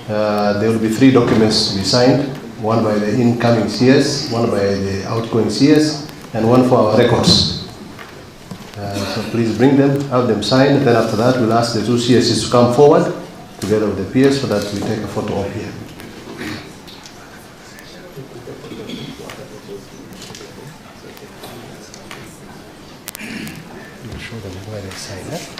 There will be 3 documents to be signed, one by the incoming CS, one by the outgoing CS, and one for our records. So please bring them, have them signed, and then after that we'll ask the 2 CSs to come forward together with the PS so that we take a photo op here. We'll show them where they sign it.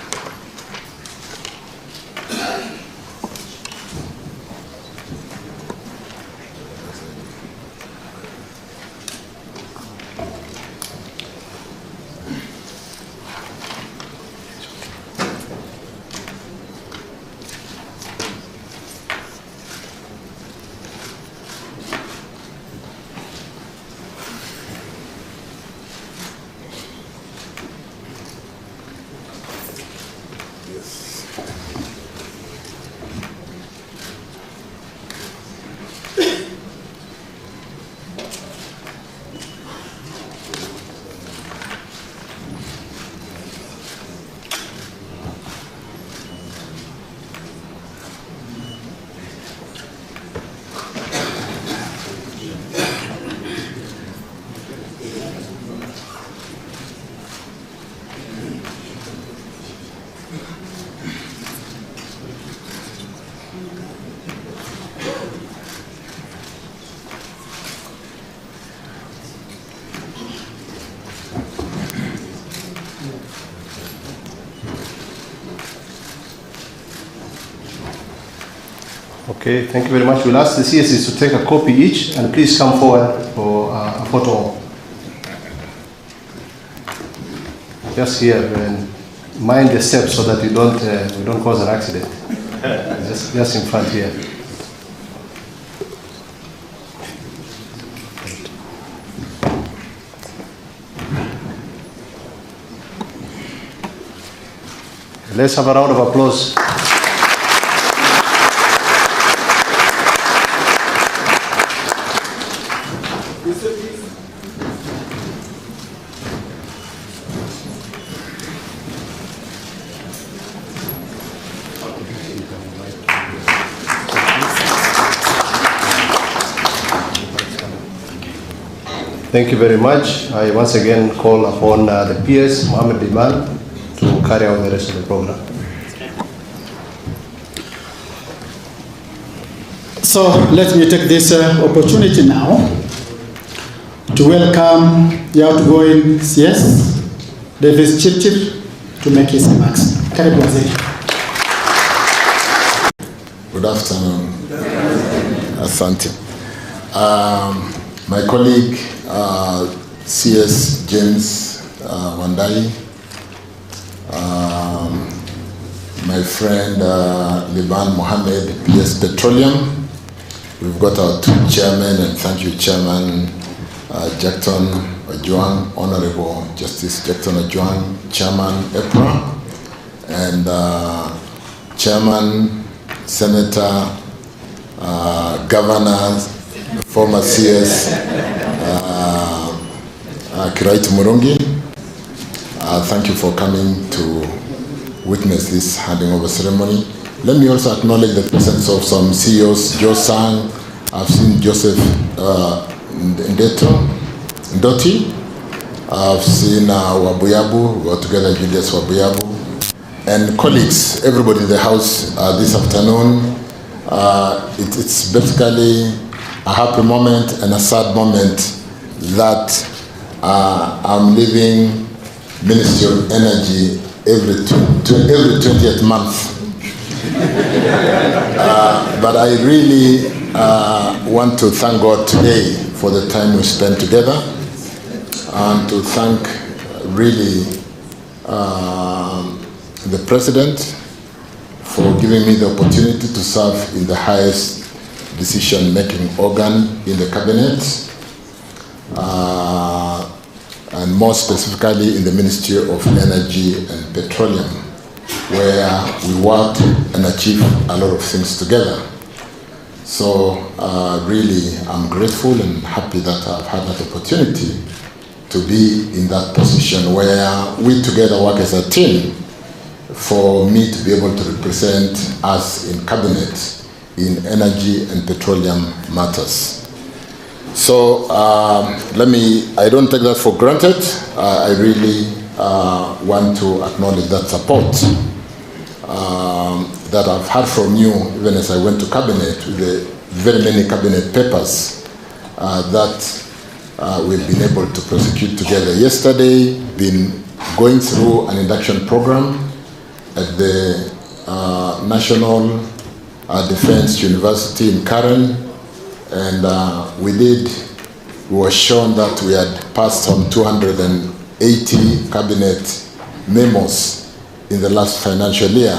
Okay, thank you very much. We'll ask the CSs to take a copy each, and please come forward for a photo. Just here, and mind the steps so that we don't cause an accident. just in front here. Let's have a round of applause. Thank you very much. I once again call upon the PS, Mohammed Bimal, to carry out the rest of the program. So let me take this opportunity now to welcome the outgoing CS, Davis Chirchir, to make his remarks. Karibu waziri. Good afternoon. Asante. My colleague, CS James Wandayi, my friend Liban Mohammed, PS Petroleum. We've got our 2 chairmen, and thank you, Chairman Jackton Ojuang, Honorable Justice Jackton Ojuang, Chairman EPRA, and Chairman Senator, Governor, former CS Kiraiti Murungi. Thank you for coming to witness this handing over ceremony. Let me also acknowledge the presence of some CEOs, Joe Sang. I've seen Joseph Ndoti. I've seen Wabuyabu, we are together, Julius Wabuyabu, and colleagues, everybody in the house this afternoon. It's basically a happy moment and a sad moment that I'm leaving Ministry of Energy every 20th month. But I really want to thank God today for the time we spent together, and to thank really the President for giving me the opportunity to serve in the highest decision-making organ in the Cabinet, and more specifically in the Ministry of Energy and Petroleum, where we worked and achieved a lot of things together. So really, I'm grateful and happy that I've had that opportunity to be in that position where we together work as a team for me to be able to represent us in Cabinet in energy and petroleum matters. So I don't take that for granted. I really want to acknowledge that support that I've heard from you, even as I went to Cabinet with the very many Cabinet papers that we've been able to prosecute together. Yesterday, been going through an induction program at the National Defense University in Karen, and we were shown that we had passed on 280 cabinet memos in the last financial year,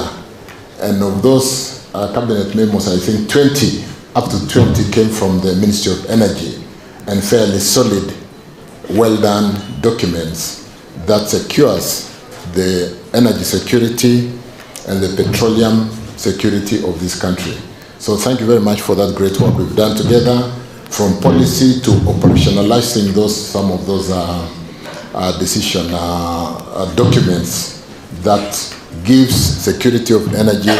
and of those cabinet memos, I think up to 20 came from the Ministry of Energy, and fairly solid, well done documents that secures the energy security and the petroleum security of this country. So thank you very much for that great work we've done together, from policy to operationalizing some of those decision documents that gives security of energy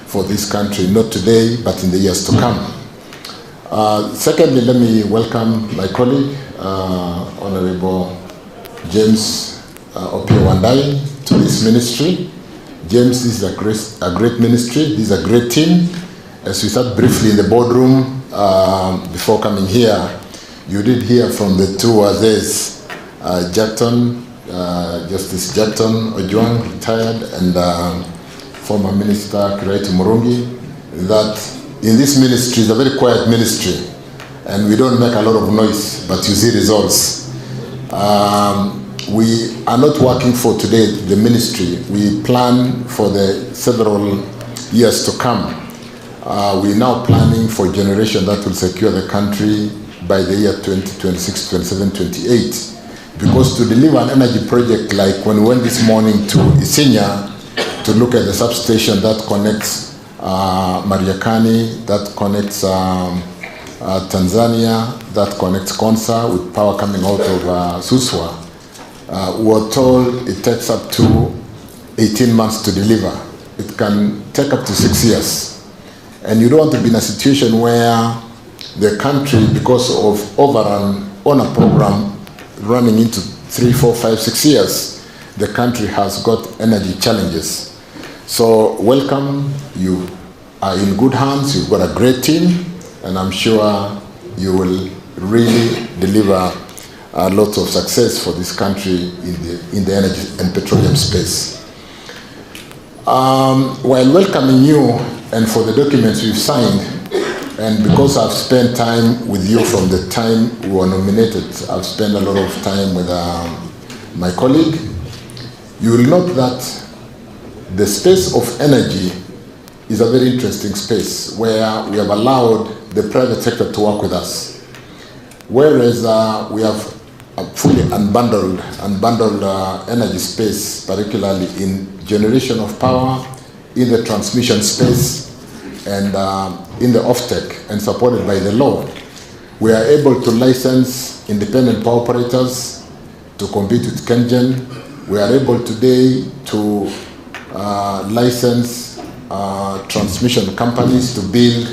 for this country, not today, but in the years to come. Secondly, let me welcome my colleague, Honorable James Opiyo Wandayi, to this ministry. James, this is a great ministry, this is a great team. As we sat briefly in the boardroom before coming here, you did hear from the two others, Justice Jackton Ojwang, retired, and former Minister Kiraitu Murungi, that in this ministry, it's a very quiet ministry, and we don't make a lot of noise, but you see results. We are not working for today, the ministry. We plan for the several years to come. We're now planning for a generation that will secure the country by the year 2026, 27, 28. Because to deliver an energy project, like when we went this morning to Isinya to look at the substation that connects Mariakani, that connects Tanzania, that connects Konsa with power coming out of Suswa, we're told it takes up to 18 months to deliver. It can take up to 6 years. And you don't want to be in a situation where the country, because of overrun on a program running into 3, 4, 5, 6 years, the country has got energy challenges. So welcome, you are in good hands, you've got a great team, and I'm sure you will really deliver a lot of success for this country in the energy and petroleum space. While welcoming you and for the documents we've signed, and because I've spent time with you from the time we were nominated, I've spent a lot of time with my colleague, you will note that the space of energy is a very interesting space where we have allowed the private sector to work with us. Whereas we have a fully unbundled energy space, particularly in generation of power, in the transmission space, and in the offtake, and supported by the law. We are able to license independent power operators to compete with KenGen. We are able today to license transmission companies to build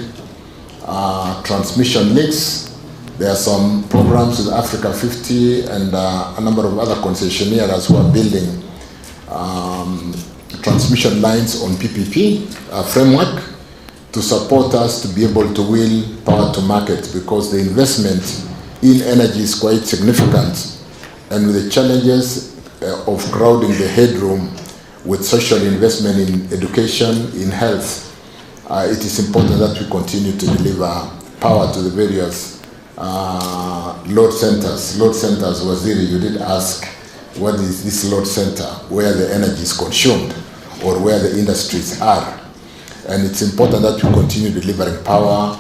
transmission links. There are some programs with Africa 50 and a number of other concessionaires who are building transmission lines on PPP framework to support us to be able to wheel power to market, because the investment in energy is quite significant, and with the challenges of crowding the headroom with social investment in education, in health, it is important that we continue to deliver power to the various load centers. Load centers, Waziri, you did ask, what is this load center, where the energy is consumed or where the industries are. And it's important that we continue delivering power